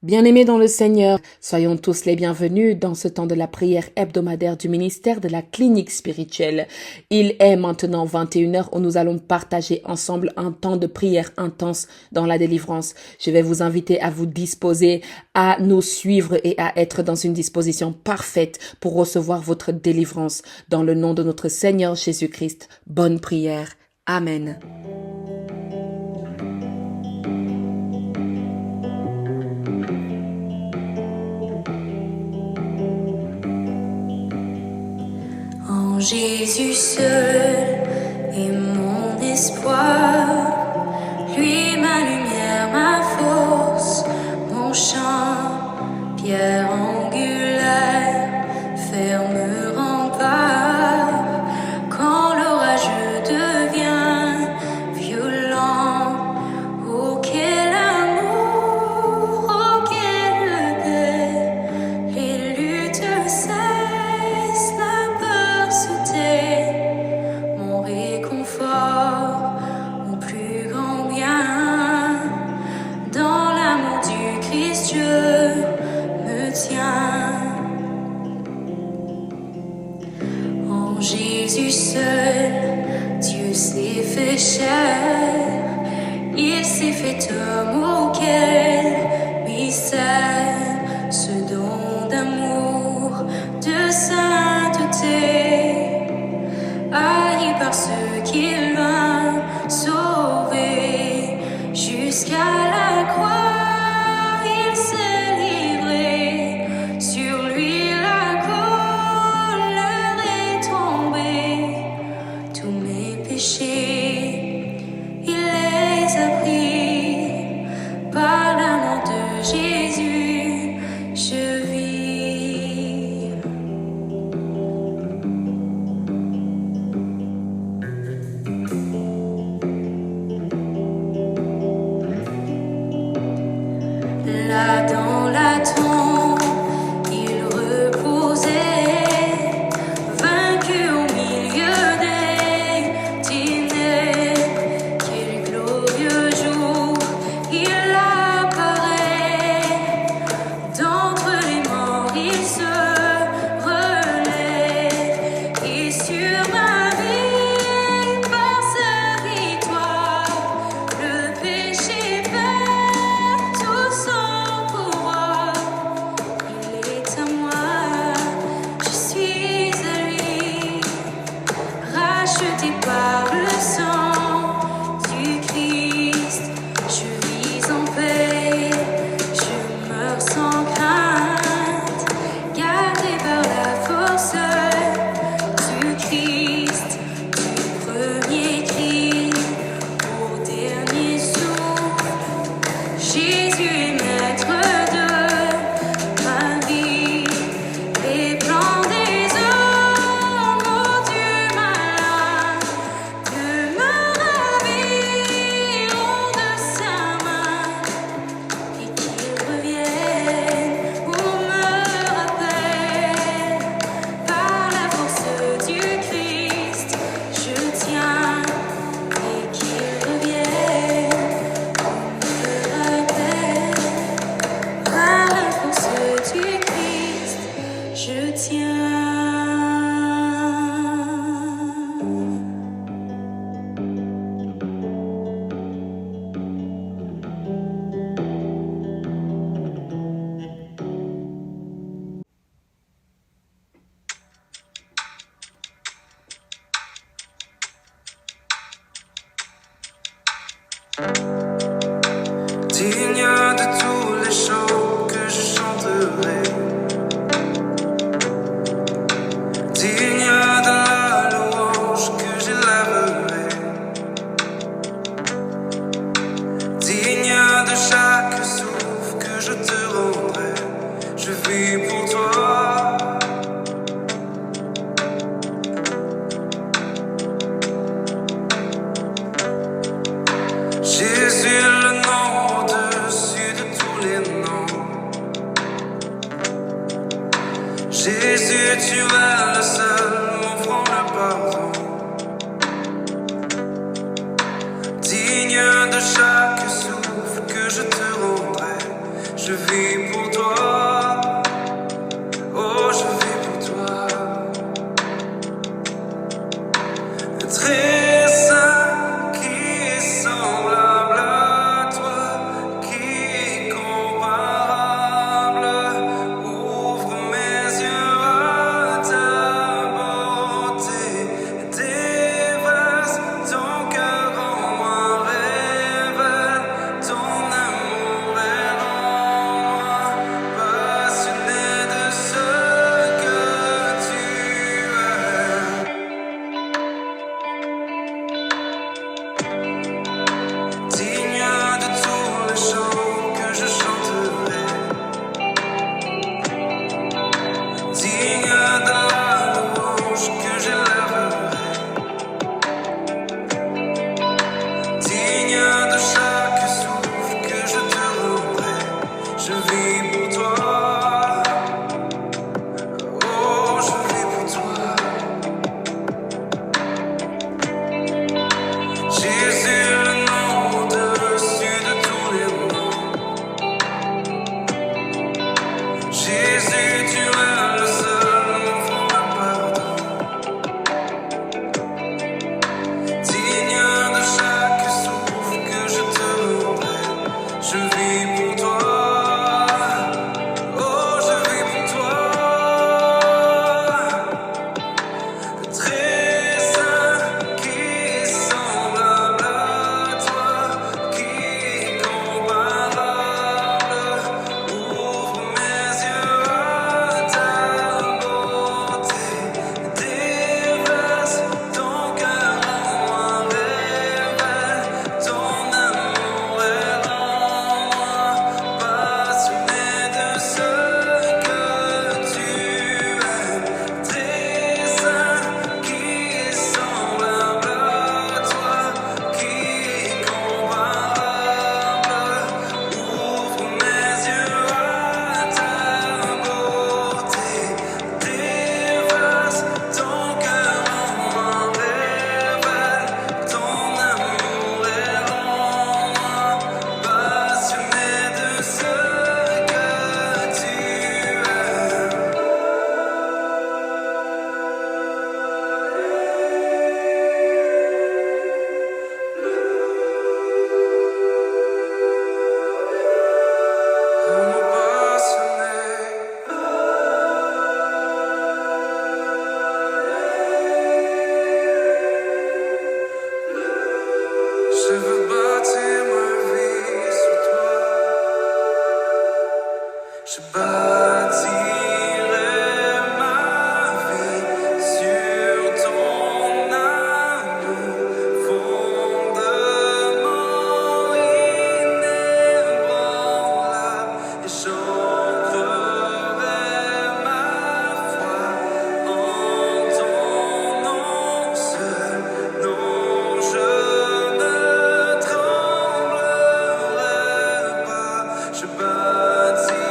Bien-aimés dans le Seigneur, soyons tous les bienvenus dans ce temps de la prière hebdomadaire du ministère de la clinique spirituelle. Il est maintenant 21 heures où nous allons partager ensemble un temps de prière intense dans la délivrance. Je vais vous inviter à vous disposer, à nous suivre et à être dans une disposition parfaite pour recevoir votre délivrance. Dans le nom de notre Seigneur Jésus-Christ, bonne prière. Amen. En Jésus seul est mon espoir, lui ma lumière, ma force, mon chant, pierre angulaire, ferme rempart. Quand l'orageux devient violent, oh quel amour, oh quelle paix, les luttes cessent, la peur se tait, mon réconfort, mon plus grand bien, dans l'amour du Christ Dieu me tient. En Jésus seul, Dieu s'est fait chair, il s'est fait homme, auquel mystère, ce don d'amour, de sainteté, haï par ceux qu'il vint sauver, jusqu'à la croix il s'est livré, sur lui la colère est tombée, tous mes péchés il les a pris, par l'amour de Jésus je vis. Là dans la tombe, il reposait, vaincu au milieu des ténèbres. Quel glorieux jour il apparaît, d'entre les morts il se relève, et sur ma vie, par sa victoire, le péché perd tout son pouvoir. Il est à moi, je suis à lui, racheté par le sang du Christ. Je vis en paix, je meurs sans crainte, gardé par la force du Christ, du premier cri au dernier souffle. Jésus est maître de ma vie, les plans des hommes, ô Dieu malin, ne me raviront de sa main, et qu'il revienne ou me rappelle, par la force du Christ je tiens, et qu'il revienne ou me rappelle, par la force du Christ je tiens. Digne de tous les chants que je chanterai, digne de la louange que j'élèverai, digne de chaque souffle que je te rendrai. Je vis pour toi. Jésus, le nom au-dessus de tous les noms. Jésus, tu es le seul m'offrant le pardon. Digne de chaque souffle que je te rendrai. Je vis pour toi. Oh, je vis pour toi. Très saint, qui est semblable à toi, qui est comparable. Ouvre mes yeux à ta beauté, déverse ton cœur en moi, révèle ton amour est en moi, passionné de ce que tu es. Digne de tous les chants que je chanterai, digne de la louange que j'élèverai, digne de chaque souffle que je te rendrai. Je vis pour toi, oh, je vis pour toi. Jésus, le nom au-dessus de tous les noms. Jésus, tu es le seul, mon franc pardon. Digne de chaque souffle que je te rendrai. Je vis pour toi. Oh, je vis pour toi. Très saint, qui est semblable à toi, qui est comparable. Ouvre mes yeux à ta beauté, déverse ton cœur en moi, révèle ton amour est en moi, passionné de ce que tu es. Très saint, qui est semblable à toi, qui est comparable. Ouvre mes yeux à ta beauté, déverse ton cœur en moi, révèle ton amour est en moi, passionné de ce que tu es. Amour passionné, je veux bâtir ma vie sur toi. Je bâtirai ma vie sur ton amour, fondement inébranlable, et j'ancrerai ma foi en ton nom seul, dont je ne tremblerai pas. Je bâtirai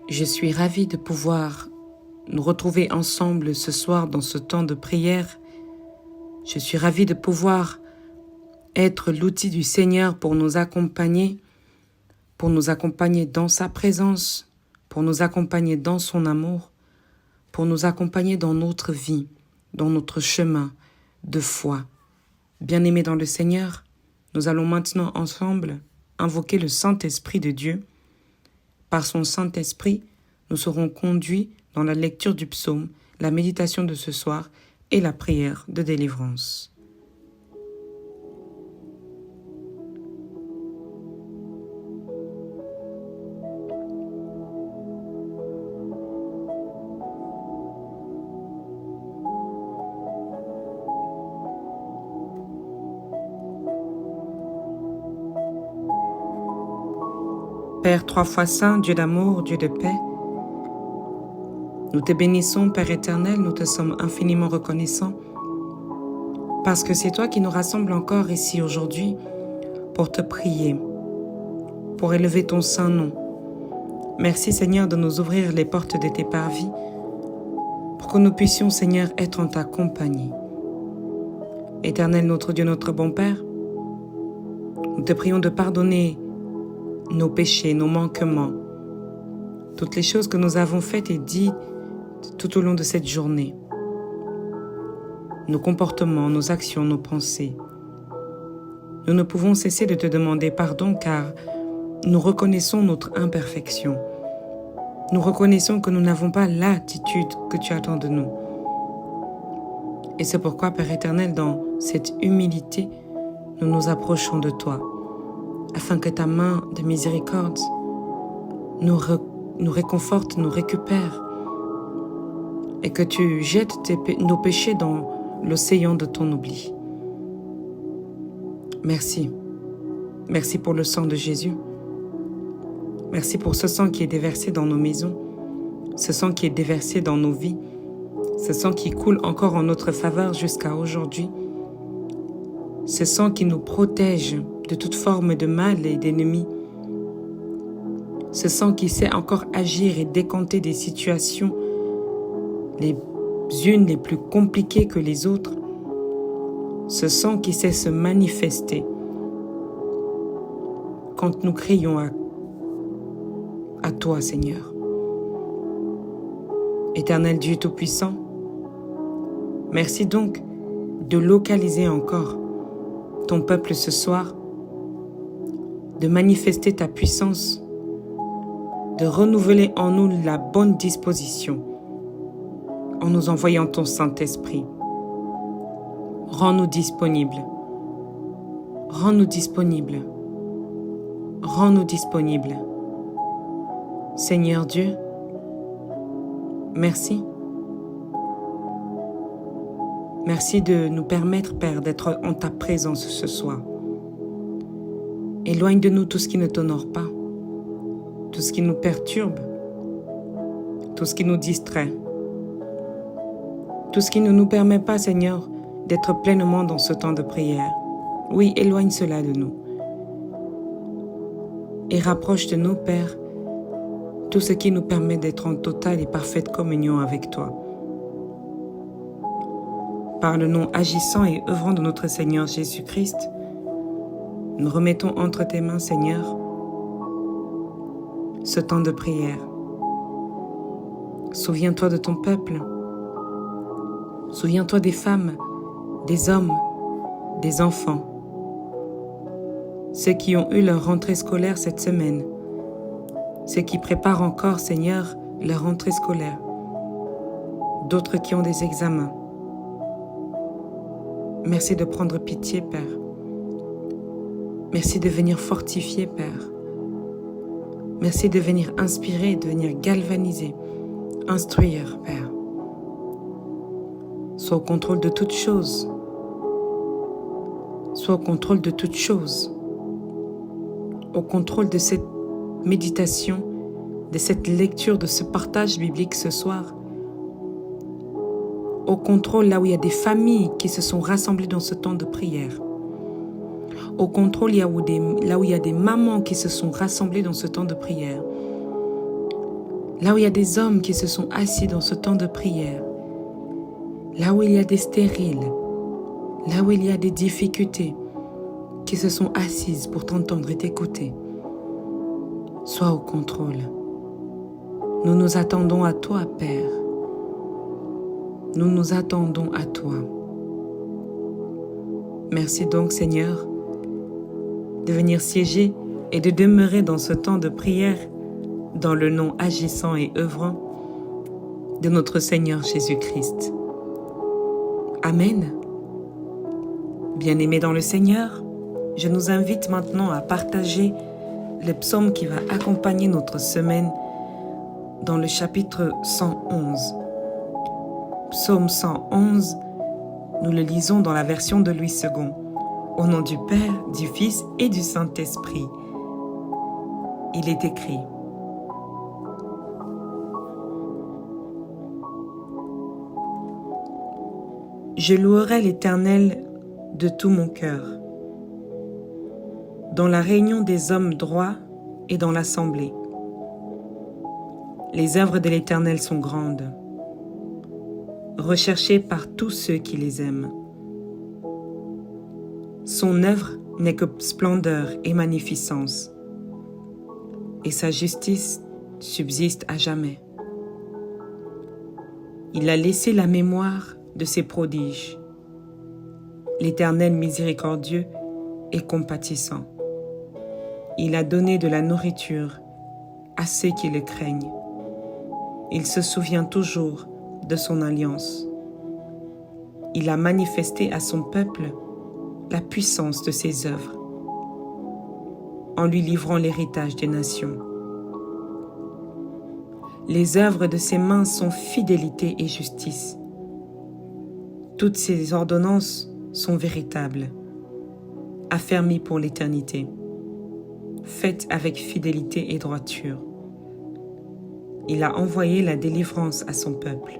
Je suis ravie de pouvoir nous retrouver ensemble ce soir dans ce temps de prière. Je suis ravie de pouvoir être l'outil du Seigneur pour nous accompagner dans sa présence, pour nous accompagner dans son amour, pour nous accompagner dans notre vie, dans notre chemin de foi. Bien-aimés dans le Seigneur, nous allons maintenant ensemble invoquer le Saint-Esprit de Dieu. Par son Saint-Esprit, nous serons conduits dans la lecture du psaume, la méditation de ce soir et la prière de délivrance. Père trois fois saint, Dieu d'amour, Dieu de paix, nous te bénissons, Père éternel, nous te sommes infiniment reconnaissants parce que c'est toi qui nous rassembles encore ici aujourd'hui pour te prier, pour élever ton saint nom. Merci Seigneur de nous ouvrir les portes de tes parvis pour que nous puissions, Seigneur, être en ta compagnie. Éternel, notre Dieu, notre bon Père, nous te prions de pardonner nos péchés, nos manquements, toutes les choses que nous avons faites et dites tout au long de cette journée, nos comportements, nos actions, nos pensées. Nous ne pouvons cesser de te demander pardon car nous reconnaissons notre imperfection. Nous reconnaissons que nous n'avons pas l'attitude que tu attends de nous. Et c'est pourquoi, Père éternel, dans cette humilité, nous nous approchons de toi, afin que ta main de miséricorde nous réconforte, nous récupère, et que tu jettes nos péchés dans l'océan de ton oubli. Merci. Merci pour le sang de Jésus. Merci pour ce sang qui est déversé dans nos maisons, ce sang qui est déversé dans nos vies, ce sang qui coule encore en notre faveur jusqu'à aujourd'hui, ce sang qui nous protège de toute forme de mal et d'ennemi, ce sang qui sait encore agir et décanter des situations les unes les plus compliquées que les autres, ce sang qui sait se manifester quand nous crions à toi, Seigneur. Éternel Dieu Tout-Puissant, merci donc de localiser encore ton peuple ce soir, de manifester ta puissance, de renouveler en nous la bonne disposition en nous envoyant ton Saint-Esprit. Rends-nous disponibles. Rends-nous disponibles. Rends-nous disponibles. Seigneur Dieu, merci. Merci de nous permettre, Père, d'être en ta présence ce soir. Éloigne de nous tout ce qui ne t'honore pas, tout ce qui nous perturbe, tout ce qui nous distrait, tout ce qui ne nous permet pas, Seigneur, d'être pleinement dans ce temps de prière. Oui, éloigne cela de nous. Et rapproche de nous, Père, tout ce qui nous permet d'être en totale et parfaite communion avec toi. Par le nom agissant et œuvrant de notre Seigneur Jésus-Christ, nous remettons entre tes mains, Seigneur, ce temps de prière. Souviens-toi de ton peuple. Souviens-toi des femmes, des hommes, des enfants. Ceux qui ont eu leur rentrée scolaire cette semaine. Ceux qui préparent encore, Seigneur, leur rentrée scolaire. D'autres qui ont des examens. Merci de prendre pitié, Père. Merci de venir fortifier, Père. Merci de venir inspirer, de venir galvaniser, instruire, Père. Sois au contrôle de toutes choses. Sois au contrôle de toutes choses. Au contrôle de cette méditation, de cette lecture, de ce partage biblique ce soir. Au contrôle là où il y a des familles qui se sont rassemblées dans ce temps de prière. Au contrôle là où il y a des mamans qui se sont rassemblées dans ce temps de prière. Là où il y a des hommes qui se sont assis dans ce temps de prière, là où il y a des stériles, là où il y a des difficultés, qui se sont assises pour t'entendre et t'écouter, sois au contrôle. Nous nous attendons à toi, Père. Nous nous attendons à toi. Merci donc, Seigneur, de venir siéger et de demeurer dans ce temps de prière dans le nom agissant et œuvrant de notre Seigneur Jésus-Christ. Amen. Bien-aimés dans le Seigneur, je nous invite maintenant à partager le psaume qui va accompagner notre semaine dans le chapitre 111. Psaume 111, nous le lisons dans la version de Louis II. Au nom du Père, du Fils et du Saint-Esprit. Il est écrit: Je louerai l'Éternel de tout mon cœur, dans la réunion des hommes droits et dans l'assemblée. Les œuvres de l'Éternel sont grandes, recherchées par tous ceux qui les aiment. Son œuvre n'est que splendeur et magnificence, et sa justice subsiste à jamais. Il a laissé la mémoire de ses prodiges. L'Éternel miséricordieux et compatissant. Il a donné de la nourriture à ceux qui le craignent. Il se souvient toujours de son alliance. Il a manifesté à son peuple la puissance de ses œuvres, en lui livrant l'héritage des nations. Les œuvres de ses mains sont fidélité et justice. Toutes ses ordonnances sont véritables, affermies pour l'éternité, faites avec fidélité et droiture. Il a envoyé la délivrance à son peuple.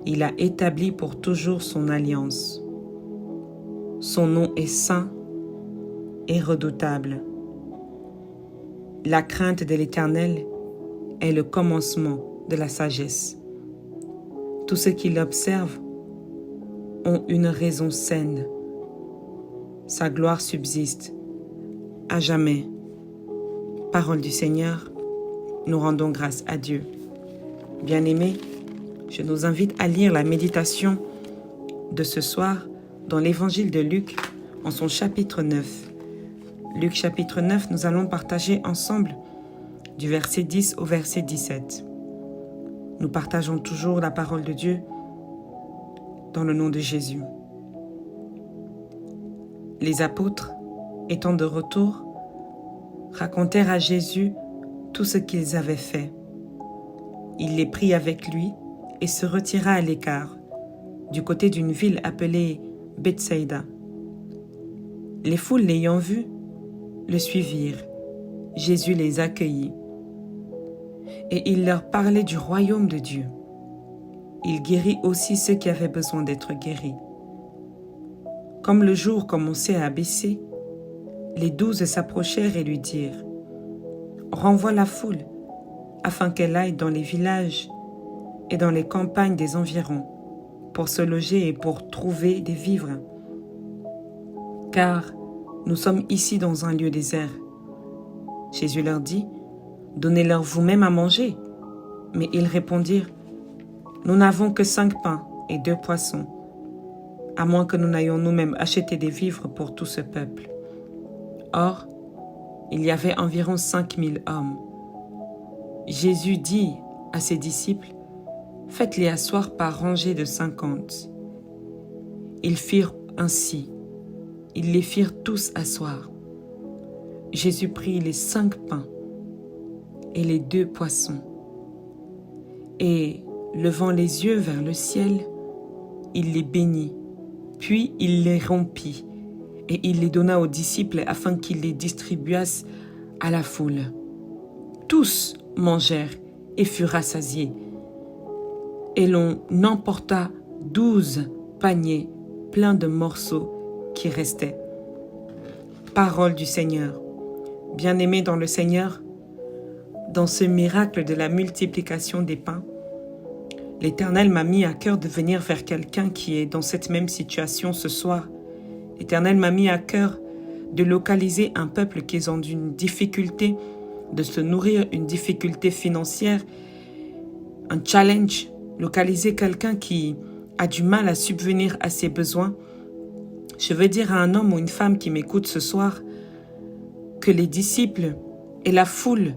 Il a établi pour toujours son alliance. Son nom est saint et redoutable. La crainte de l'Éternel est le commencement de la sagesse. Tous ceux qui l'observent ont une raison saine. Sa gloire subsiste à jamais. Parole du Seigneur, nous rendons grâce à Dieu. Bien-aimés, je nous invite à lire la méditation de ce soir dans l'évangile de Luc en son chapitre 9. Luc chapitre 9, nous allons partager ensemble du verset 10 au verset 17. Nous partageons toujours la parole de Dieu dans le nom de Jésus. Les apôtres, étant de retour, racontèrent à Jésus tout ce qu'ils avaient fait. Il les prit avec lui et se retira à l'écart, du côté d'une ville appelée Bethsaïda. Les foules l'ayant vu, le suivirent. Jésus les accueillit. Et il leur parlait du royaume de Dieu. Il guérit aussi ceux qui avaient besoin d'être guéris. Comme le jour commençait à baisser, les 12 s'approchèrent et lui dirent: renvoie la foule, afin qu'elle aille dans les villages et dans les campagnes des environs, pour se loger et pour trouver des vivres. Car nous sommes ici dans un lieu désert. Jésus leur dit: donnez-leur vous-même à manger. Mais ils répondirent: nous n'avons que 5 pains et 2 poissons, à moins que nous n'ayons nous-mêmes acheté des vivres pour tout ce peuple. Or, il y avait environ 5000 hommes. Jésus dit à ses disciples: faites-les asseoir par rangées de 50. Ils firent ainsi. Ils les firent tous asseoir. Jésus prit les 5 pains et les 2 poissons, et, levant les yeux vers le ciel, il les bénit, puis il les rompit, et il les donna aux disciples afin qu'ils les distribuassent à la foule. Tous mangèrent et furent rassasiés, et l'on emporta 12 paniers pleins de morceaux qui restaient. Parole du Seigneur. Bien-aimés dans le Seigneur, dans ce miracle de la multiplication des pains, l'Éternel m'a mis à cœur de venir vers quelqu'un qui est dans cette même situation ce soir. L'Éternel m'a mis à cœur de localiser un peuple qui est dans une difficulté de se nourrir, une difficulté financière, un challenge, localiser quelqu'un qui a du mal à subvenir à ses besoins. Je veux dire à un homme ou une femme qui m'écoute ce soir que les disciples et la foule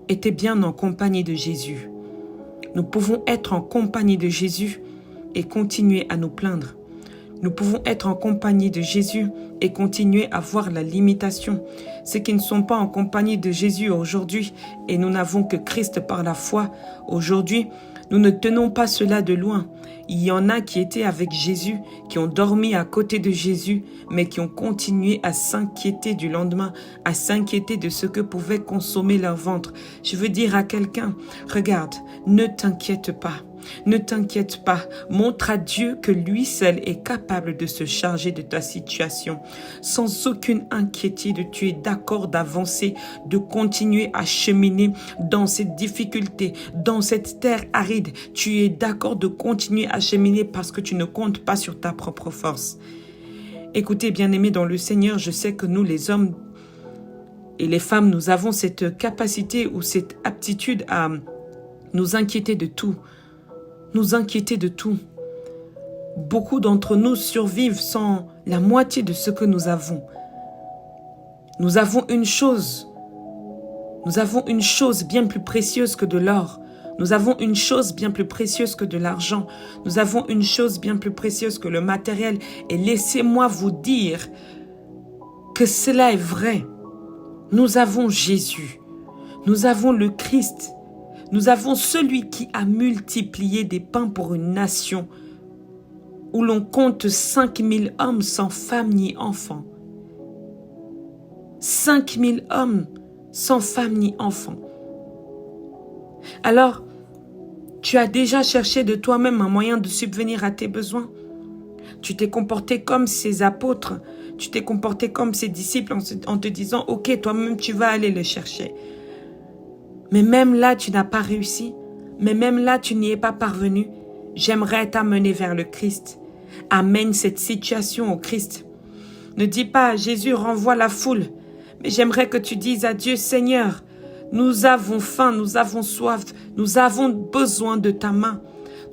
étaient bien en compagnie de Jésus. Nous pouvons être en compagnie de Jésus et continuer à nous plaindre. Nous pouvons être en compagnie de Jésus et continuer à voir la limitation. Ceux qui ne sont pas en compagnie de Jésus aujourd'hui et nous n'avons que Christ par la foi aujourd'hui, nous ne tenons pas cela de loin. Il y en a qui étaient avec Jésus, qui ont dormi à côté de Jésus, mais qui ont continué à s'inquiéter du lendemain, à s'inquiéter de ce que pouvait consommer leur ventre. Je veux dire à quelqu'un, regarde, ne t'inquiète pas. Ne t'inquiète pas, montre à Dieu que lui seul est capable de se charger de ta situation. Sans aucune inquiétude, tu es d'accord d'avancer, de continuer à cheminer dans cette difficulté, dans cette terre aride. Tu es d'accord de continuer à cheminer parce que tu ne comptes pas sur ta propre force. Écoutez, bien-aimés dans le Seigneur, je sais que nous les hommes et les femmes, nous avons cette capacité ou cette aptitude à nous inquiéter de tout. Nous inquiéter de tout. Beaucoup d'entre nous survivent sans la moitié de ce que nous avons. Nous avons une chose bien plus précieuse que de l'or. Nous avons une chose bien plus précieuse que de l'argent. Nous avons une chose bien plus précieuse que le matériel. Et laissez-moi vous dire que cela est vrai. Nous avons Jésus. Nous avons le Christ. Nous avons celui qui a multiplié des pains pour une nation où l'on compte 5000 hommes sans femme ni enfant. 5000 hommes sans femme ni enfant. Alors, tu as déjà cherché de toi-même un moyen de subvenir à tes besoins. Tu t'es comporté comme ces apôtres, tu t'es comporté comme ces disciples en te disant « Ok, toi-même tu vas aller le chercher ». Mais même là, tu n'as pas réussi. Mais même là, tu n'y es pas parvenu. J'aimerais t'amener vers le Christ. Amène cette situation au Christ. Ne dis pas, Jésus renvoie la foule. Mais j'aimerais que tu dises à Dieu, Seigneur, nous avons faim, nous avons soif, nous avons besoin de ta main.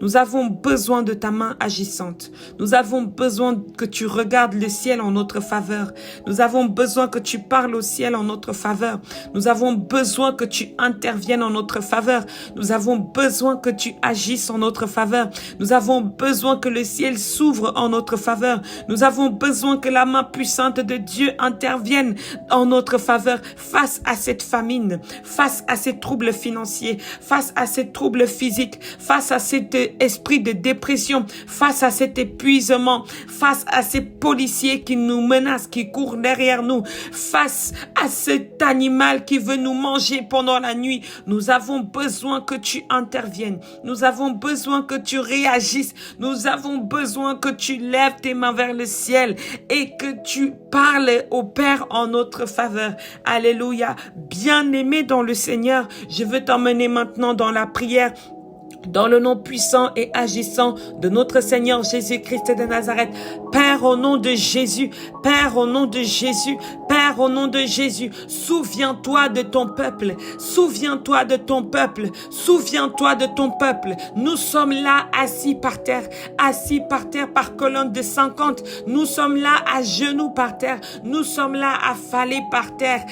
Nous avons besoin de ta main agissante. Nous avons besoin que tu regardes le ciel en notre faveur. Nous avons besoin que tu parles au ciel en notre faveur. Nous avons besoin que tu interviennes en notre faveur. Nous avons besoin que tu agisses en notre faveur. Nous avons besoin que le ciel s'ouvre en notre faveur. Nous avons besoin que la main puissante de Dieu intervienne en notre faveur face à cette famine, face à ces troubles financiers, face à ces troubles physiques, face à cet esprit de dépression, face à cet épuisement, face à ces policiers qui nous menacent, qui courent derrière nous, face à cet animal qui veut nous manger pendant la nuit. Nous avons besoin que tu interviennes. Nous avons besoin que tu réagisses. Nous avons besoin que tu lèves tes mains vers le ciel et que tu parles au Père en notre faveur. Alléluia. Bien-aimé dans le Seigneur, je veux t'emmener maintenant dans la prière. Dans le nom puissant et agissant de notre Seigneur Jésus-Christ de Nazareth. Père, au nom de Jésus, Père, au nom de Jésus, Père, au nom de Jésus, souviens-toi de ton peuple, souviens-toi de ton peuple, souviens-toi de ton peuple. Nous sommes là assis par terre par colonne de 50. Nous sommes là à genoux par terre, nous sommes là affalés par terre,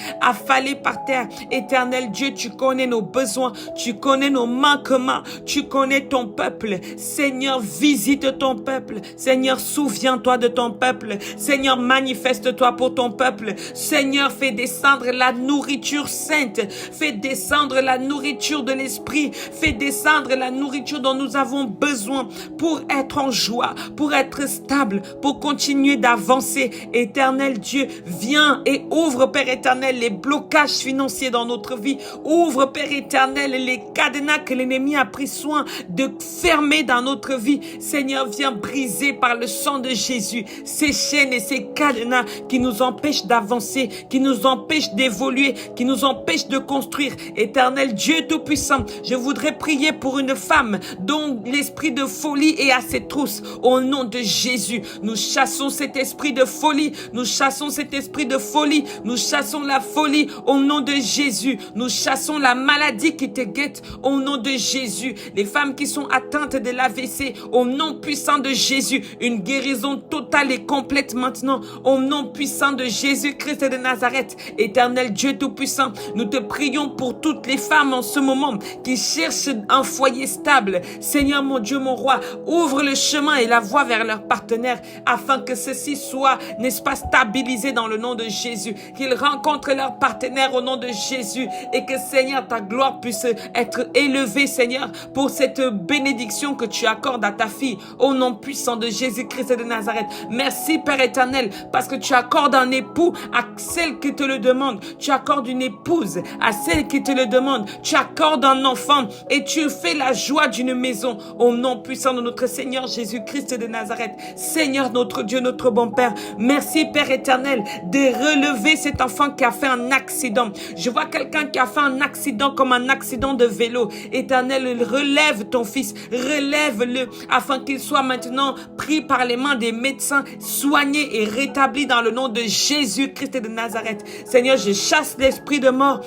Éternel Dieu, tu connais nos besoins, tu connais nos manquements, tu connais ton peuple. Seigneur, visite ton peuple. Seigneur, souviens-toi de ton peuple. Seigneur, manifeste-toi pour ton peuple. Seigneur, fais descendre la nourriture sainte. Fais descendre la nourriture de l'esprit. Fais descendre la nourriture dont nous avons besoin pour être en joie, pour être stable, pour continuer d'avancer. Éternel Dieu, viens et ouvre, Père éternel, les blocages financiers dans notre vie. Ouvre, Père éternel, les cadenas que l'ennemi a pris soin de fermer dans notre vie. Seigneur, viens briser par le sang de Jésus ces chaînes et ces cadenas qui nous empêchent d'avancer d'avancer, qui nous empêche d'évoluer, qui nous empêche de construire. Éternel Dieu Tout-Puissant, je voudrais prier pour une femme dont l'esprit de folie est à ses trousses. Au nom de Jésus, nous chassons cet esprit de folie, nous chassons cet esprit de folie, nous chassons la folie au nom de Jésus, nous chassons la maladie qui te guette au nom de Jésus. Les femmes qui sont atteintes de l'AVC, au nom puissant de Jésus, une guérison totale et complète maintenant, au nom puissant de Jésus-Christ de Nazareth. Éternel Dieu Tout-Puissant, nous te prions pour toutes les femmes en ce moment qui cherchent un foyer stable. Seigneur mon Dieu, mon roi, ouvre le chemin et la voie vers leur partenaire afin que ceux-ci soient, n'est-ce pas, stabilisés dans le nom de Jésus, qu'ils rencontrent leur partenaire au nom de Jésus et que, Seigneur, ta gloire puisse être élevée, Seigneur, pour cette bénédiction que tu accordes à ta fille au nom puissant de Jésus-Christ de Nazareth. Merci, Père éternel, parce que tu accordes un époux à celle qui te le demande. Tu accordes une épouse à celle qui te le demande. Tu accordes un enfant et tu fais la joie d'une maison au nom puissant de notre Seigneur Jésus-Christ de Nazareth. Seigneur, notre Dieu, notre bon Père, merci, Père éternel, de relever cet enfant qui a fait un accident. Je vois quelqu'un qui a fait un accident comme un accident de vélo. Éternel, relève ton fils, relève-le afin qu'il soit maintenant pris par les mains des médecins, soigné et rétabli dans le nom de Jésus-Christ de Nazareth. Seigneur, je chasse l'esprit de mort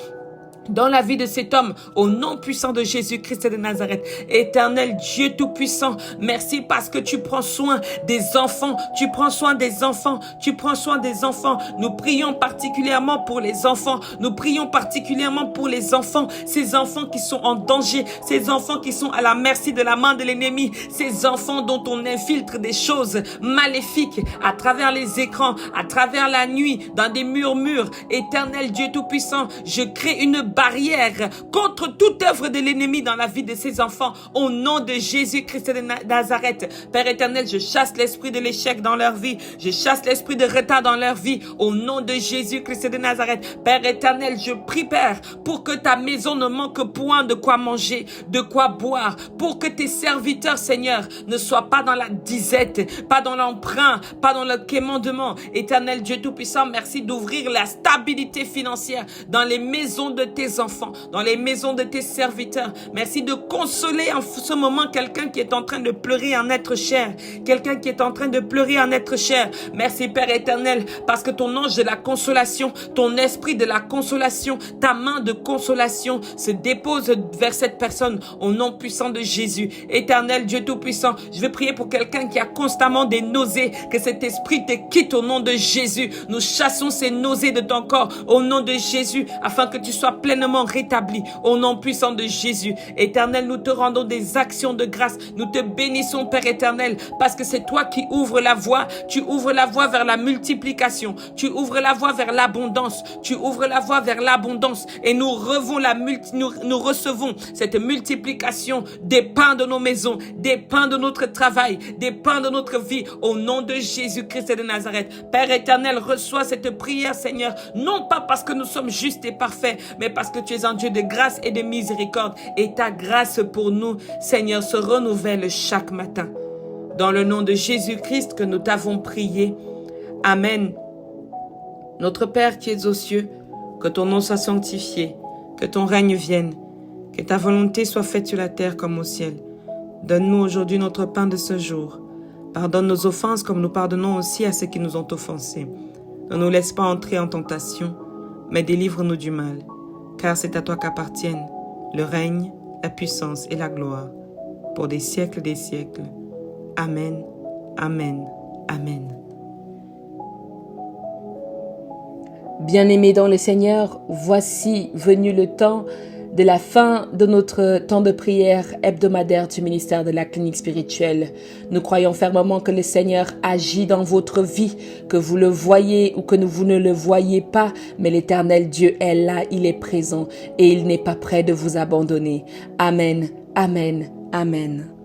dans la vie de cet homme, au nom puissant de Jésus-Christ de Nazareth. Éternel Dieu Tout-Puissant, merci parce que tu prends soin des enfants, tu prends soin des enfants, tu prends soin des enfants. Nous prions particulièrement pour les enfants, nous prions particulièrement pour les enfants, ces enfants qui sont en danger, ces enfants qui sont à la merci de la main de l'ennemi, ces enfants dont on infiltre des choses maléfiques à travers les écrans, à travers la nuit, dans des murmures. Éternel Dieu Tout-Puissant, je crée une barrière contre toute œuvre de l'ennemi dans la vie de ces enfants au nom de Jésus-Christ de Nazareth. Père éternel, je chasse l'esprit de l'échec dans leur vie, je chasse l'esprit de retard dans leur vie au nom de Jésus-Christ de Nazareth. Père éternel, je prie, Père, pour que ta maison ne manque point de quoi manger, de quoi boire, pour que tes serviteurs, Seigneur, ne soient pas dans la disette, pas dans l'emprunt, pas dans le quémandement. Éternel Dieu Tout-Puissant, merci d'ouvrir la stabilité financière dans les maisons de tes enfants, dans les maisons de tes serviteurs. Merci de consoler en ce moment quelqu'un qui est en train de pleurer en être cher, quelqu'un qui est en train de pleurer en être cher. Merci Père éternel, parce que ton ange de la consolation, ton esprit de la consolation, ta main de consolation se dépose vers cette personne au nom puissant de Jésus. Éternel Dieu Tout-Puissant, je vais prier pour quelqu'un qui a constamment des nausées, que cet esprit te quitte au nom de Jésus. Nous chassons ces nausées de ton corps au nom de Jésus, afin que tu sois pleinement rétabli au nom puissant de Jésus. Éternel, nous te rendons des actions de grâce. Nous te bénissons, Père éternel, parce que c'est toi qui ouvres la voie. Tu ouvres la voie vers la multiplication. Tu ouvres la voie vers l'abondance. Tu ouvres la voie vers l'abondance. Et nous recevons cette multiplication des pains de nos maisons, des pains de notre travail, des pains de notre vie, au nom de Jésus-Christ de Nazareth. Père éternel, reçois cette prière, Seigneur, non pas parce que nous sommes justes et parfaits, mais parce que tu es un Dieu de grâce et de miséricorde. Et ta grâce pour nous, Seigneur, se renouvelle chaque matin. Dans le nom de Jésus-Christ que nous t'avons prié. Amen. Notre Père qui es aux cieux, que ton nom soit sanctifié, que ton règne vienne, que ta volonté soit faite sur la terre comme au ciel. Donne-nous aujourd'hui notre pain de ce jour. Pardonne nos offenses comme nous pardonnons aussi à ceux qui nous ont offensés. Ne nous laisse pas entrer en tentation, mais délivre-nous du mal. Car c'est à toi qu'appartiennent le règne, la puissance et la gloire, pour des siècles des siècles. Amen, amen, amen. Bien-aimés dans le Seigneur, voici venu le temps de la fin de notre temps de prière hebdomadaire du ministère de la clinique spirituelle. Nous croyons fermement que le Seigneur agit dans votre vie, que vous le voyez ou que vous ne le voyez pas, mais l'Éternel Dieu est là, il est présent et il n'est pas prêt de vous abandonner. Amen, amen, amen.